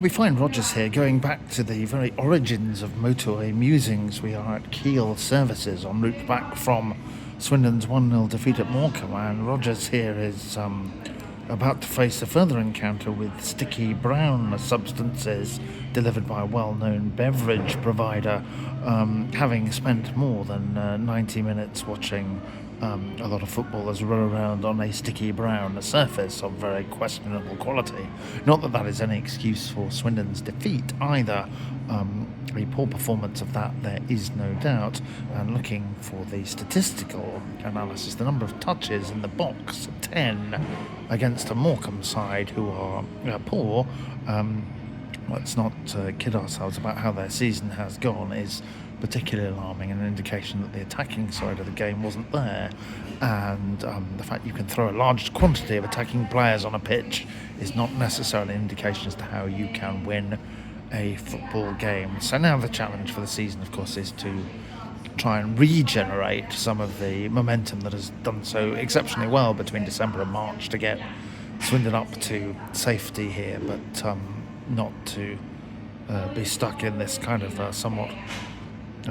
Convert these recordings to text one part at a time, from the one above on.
We find Rogers here going back to the very origins of motorway musings. We are at Kiel Services en route back from Swindon's 1-0 defeat at Morecambe, and Rogers here is about to face a further encounter with sticky brown substances delivered by a well-known beverage provider, having spent more than 90 minutes watching a lot of footballers run around on a sticky brown surface of very questionable quality. Not that that is any excuse for Swindon's defeat either. A poor performance of that there is no doubt. And looking for the statistical analysis, the number of touches in the box, 10 against a Morecambe side who are poor. Let's not kid ourselves about how their season has gone, is particularly alarming, and an indication that the attacking side of the game wasn't there. And the fact you can throw a large quantity of attacking players on a pitch is not necessarily an indication as to how you can win a football game. So now the challenge for the season, of course, is to try and regenerate some of the momentum that has done so exceptionally well between December and March to get Swindon up to safety here, but not to be stuck in this kind of somewhat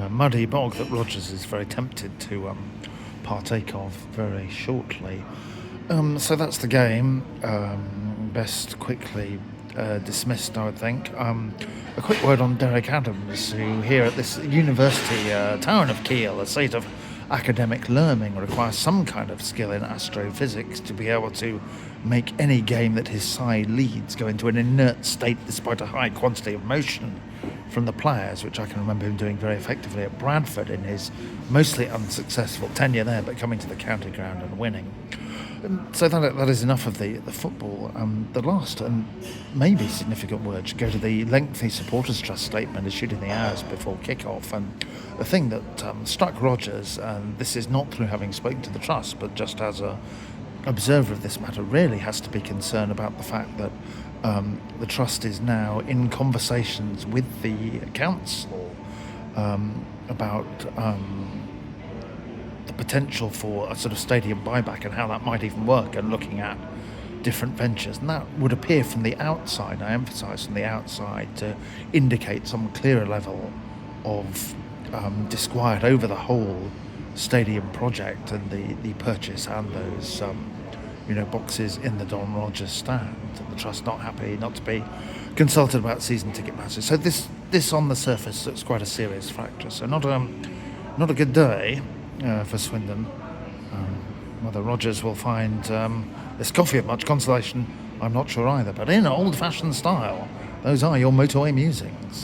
muddy bog that Rogers is very tempted to partake of very shortly. So that's the game. Best quickly dismissed, I would think. A quick word on Derek Adams, who here at this university town of Kiel, a seat of academic learning, requires some kind of skill in astrophysics to be able to make any game that his side leads go into an inert state despite a high quantity of motion from the players, which I can remember him doing very effectively at Bradford in his mostly unsuccessful tenure there, but coming to the county ground and winning. So that is enough of the football. The last and maybe significant word should go to the lengthy supporters trust statement issued in the hours before kick-off. And the thing that struck Rogers, and this is not through having spoken to the trust, but just as a observer of this matter, really has to be concerned about the fact that the trust is now in conversations with the council about the potential for a sort of stadium buyback and how that might even work, and looking at different ventures. And that would appear from the outside, I emphasise from the outside, to indicate some clearer level of disquiet over the whole stadium project and the purchase and those boxes in the Don Rogers stand, and the trust not happy not to be consulted about season ticket matters. So this on the surface looks quite a serious fracture. So not a good day for Swindon. Whether Rogers will find this coffee of much consolation, I'm not sure either. But in old-fashioned style, those are your motorway musings.